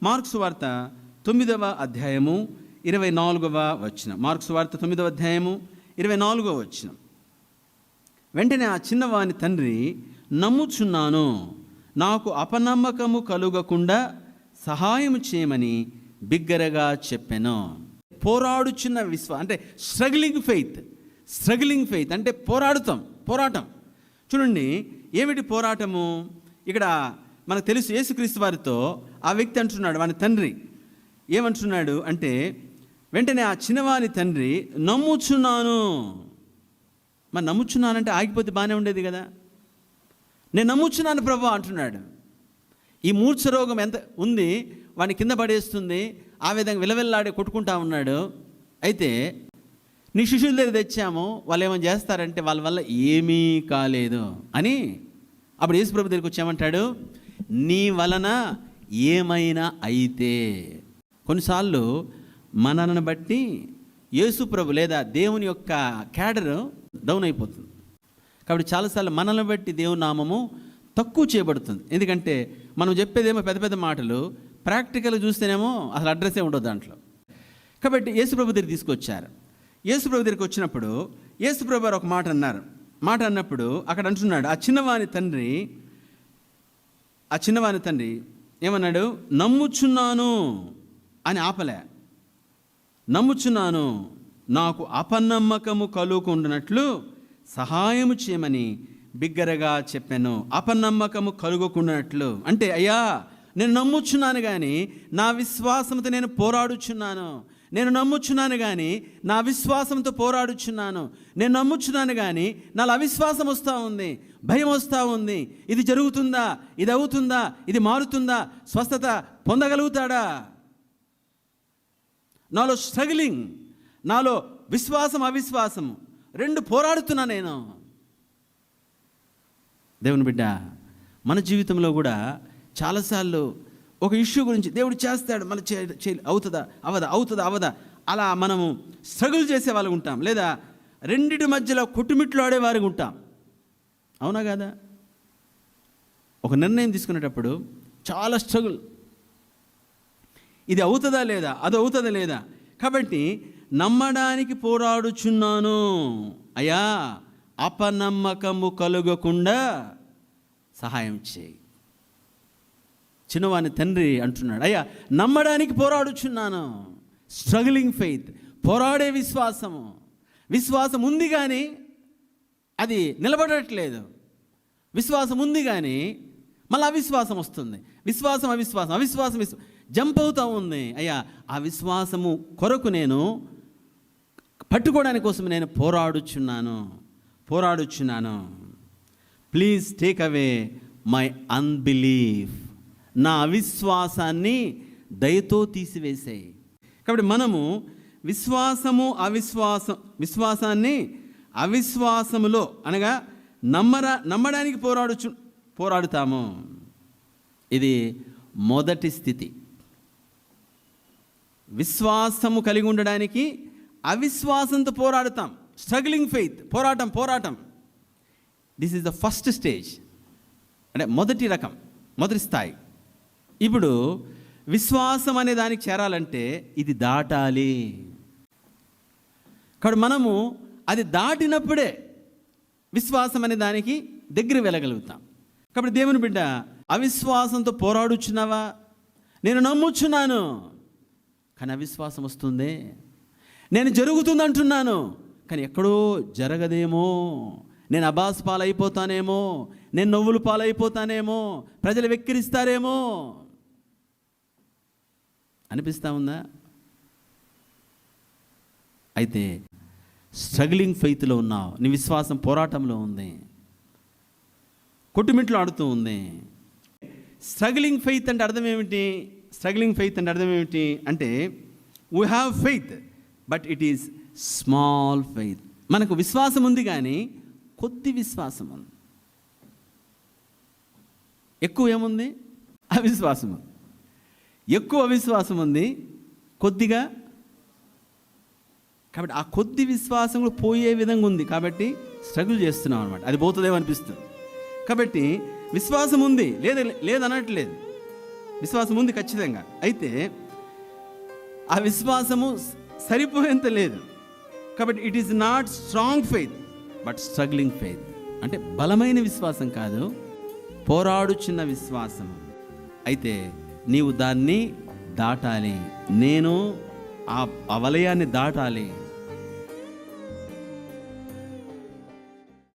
Mark సువార్త 9వ అధ్యాయము 24వ వచనం. మార్కు సువార్త 9వ అధ్యాయము 24వ వచనం. వెంటనే ఆ చిన్నవాని తండ్రి, నమ్ముచున్నాను, నాకు అపనమ్మకము కలుగకుండా సహాయం చేయమని బిగ్గరగా చెప్పాను. పోరాడుచున్న అంటే స్ట్రగ్లింగ్ ఫెయిత్ అంటే పోరాటం. చూడండి, ఏమిటి పోరాటము? ఇక్కడ మనకు తెలుసు, యేసుక్రీస్తు వారితో ఆ వ్యక్తి అంటున్నాడు, వాని తండ్రి ఏమంటున్నాడు అంటే, వెంటనే ఆ చిన్నవాని తండ్రి, నమ్ముచున్నాను. మరి నమ్ముచున్నానంటే ఆగిపోతే బాగానే ఉండేది కదా. నేను నమ్ముచున్నాను ప్రభువా అంటున్నాడు. ఈ మూర్ఛ రోగం ఎంత ఉంది, వాని కింద పడేస్తుంది, ఆ విధంగా విలవిల్లాడి కొట్టుకుంటా ఉన్నాడు. అయితే నీ శిష్యుల దగ్గర తెచ్చాము, వాళ్ళు ఏమైనా చేస్తారంటే వాళ్ళ వల్ల ఏమీ కాలేదు అని. అప్పుడు యేసు ప్రభు దగ్గరికి వచ్చామంటాడు, నీ వలన ఏమైనా అయితే. కొన్నిసార్లు మనల్ని బట్టి యేసు ప్రభు లేదా దేవుని యొక్క క్యాడర్ డౌన్ అయిపోతుంది. కాబట్టి చాలాసార్లు మనల్ని బట్టి దేవుని నామము తక్కువ చేయబడుతుంది. ఎందుకంటే మనం చెప్పేదేమో పెద్ద పెద్ద మాటలు, ప్రాక్టికల్గా చూస్తేనేమో అసలు అడ్రస్సే ఉండదు దాంట్లో. కాబట్టి యేసు ప్రభు దగ్గరికి తీసుకొచ్చారు. యేసు ప్రభు దగ్గరికి వచ్చినప్పుడు యేసు ప్రభు గారు ఒక మాట అన్నప్పుడు అక్కడ అంటున్నాడు, ఆ చిన్నవాని తండ్రి ఏమన్నాడు? నమ్ముచున్నాను అని ఆపలే. నమ్ముచున్నాను, నాకు అపనమ్మకము కలుగుకుంటున్నట్లు సహాయము చేయమని బిగ్గరగా చెప్పాను. అపనమ్మకము కలుగుకున్నట్లు అంటే, అయ్యా నేను నమ్ముచున్నాను కానీ నా విశ్వాసంతో నేను పోరాడుచున్నాను. నేను నమ్ముచున్నాను కానీ నా విశ్వాసంతో పోరాడుచున్నాను. నేను నమ్ముచున్నాను కానీ నాలో అవిశ్వాసం వస్తూ ఉంది, భయం వస్తూ ఉంది. ఇది జరుగుతుందా, ఇది అవుతుందా, ఇది మారుతుందా, స్వస్థత పొందగలుగుతాడా? నాలో స్ట్రగ్లింగ్, నాలో విశ్వాసం అవిశ్వాసము రెండు పోరాడుతున్నా నేను. దేవుని బిడ్డ, మన జీవితంలో కూడా చాలాసార్లు ఒక ఇష్యూ గురించి దేవుడు చేస్తాడు, మళ్ళీ అవుతుందా అలా మనము స్ట్రగుల్ చేసే వాళ్ళకి ఉంటాం, లేదా రెండిటి మధ్యలో కొట్టుమిట్లు ఆడేవారికి ఉంటాం. అవునా కదా? ఒక నిర్ణయం తీసుకునేటప్పుడు చాలా స్ట్రగుల్, ఇది అవుతుందా లేదా, అది అవుతుందా లేదా. కాబట్టి నమ్మడానికి పోరాడుచున్నాను, అయ్యా అపనమ్మకము కలుగకుండా సహాయం చేయి. చిన్నవాని తండ్రి అంటున్నాడు, అయ్యా నమ్మడానికి పోరాడుచున్నాను. స్ట్రగ్లింగ్ ఫెయిత్, పోరాడే విశ్వాసం ఉంది కానీ అది నిలబడట్లేదు. విశ్వాసం ఉంది కానీ మళ్ళీ అవిశ్వాసం వస్తుంది. అవిశ్వాసం జంప్ అవుతూ ఉంది. అయ్యా ఆ విశ్వాసము కొరకు నేను పట్టుకోవడానికి కోసం నేను పోరాడుచున్నాను. Please take away my unbelief. నా అవిశ్వాసాన్ని దయతో తీసివేసేయి. కాబట్టి మనము విశ్వాసాన్ని అవిశ్వాసములో అనగా నమ్మడానికి పోరాడుతాము. ఇది మొదటి స్థితి. విశ్వాసము కలిగి ఉండడానికి అవిశ్వాసంతో పోరాడుతాం. స్ట్రగ్లింగ్ ఫెయిత్, పోరాటం. This is the first stage, అంటే మొదటి స్థాయి. ఇప్పుడు విశ్వాసం అనే దానికి చేరాలంటే ఇది దాటాలి. కాబట్టి మనము అది దాటినప్పుడే విశ్వాసం అనే దానికి దగ్గర వెళ్ళగలుగుతాం. కాబట్టి దేవుని బిడ్డ, అవిశ్వాసంతో పోరాడుచున్నావా? నేను నమ్ముచున్నాను కానీ అవిశ్వాసం వస్తుంది. నేను జరుగుతుంది అంటున్నాను కానీ ఎక్కడో జరగదేమో, నేను అబాస్ పాలైపోతానేమో, నేను నవ్వులు పాలైపోతానేమో, ప్రజలు వెక్కిరిస్తారేమో అనిపిస్తూ ఉందా? అయితే స్ట్రగ్లింగ్ ఫెయిత్లో ఉన్నావు, నీ విశ్వాసం పోరాటంలో ఉంది, కొట్టుమిట్లు ఆడుతూ ఉంది. స్ట్రగ్లింగ్ ఫెయిత్ అంటే అర్థం ఏమిటి? అంటే we have faith but it is small faith. మనకు విశ్వాసం ఉంది కానీ కొద్ది విశ్వాసం ఉంది. ఎక్కువ ఏముంది? అవిశ్వాసం. ఎక్కువ అవిశ్వాసం ఉంది, కొద్దిగా. కాబట్టి ఆ కొద్ది విశ్వాసం కూడా పోయే విధంగా ఉంది. కాబట్టి స్ట్రగుల్ చేస్తున్నాం అనమాట. అది పోతుందేమో అనిపిస్తుంది. కాబట్టి విశ్వాసం ఉంది, లేదనట్లేదు. విశ్వాసం ఉంది ఖచ్చితంగా. అయితే ఆ విశ్వాసము సరిపోయేంత లేదు. కాబట్టి it is not strong faith but struggling faith. అంటే బలమైన విశ్వాసం కాదు, పోరాడుచున్న విశ్వాసం. అయితే నీవు దాన్ని దాటాలి. నేను ఆ వలయాన్ని దాటాలి.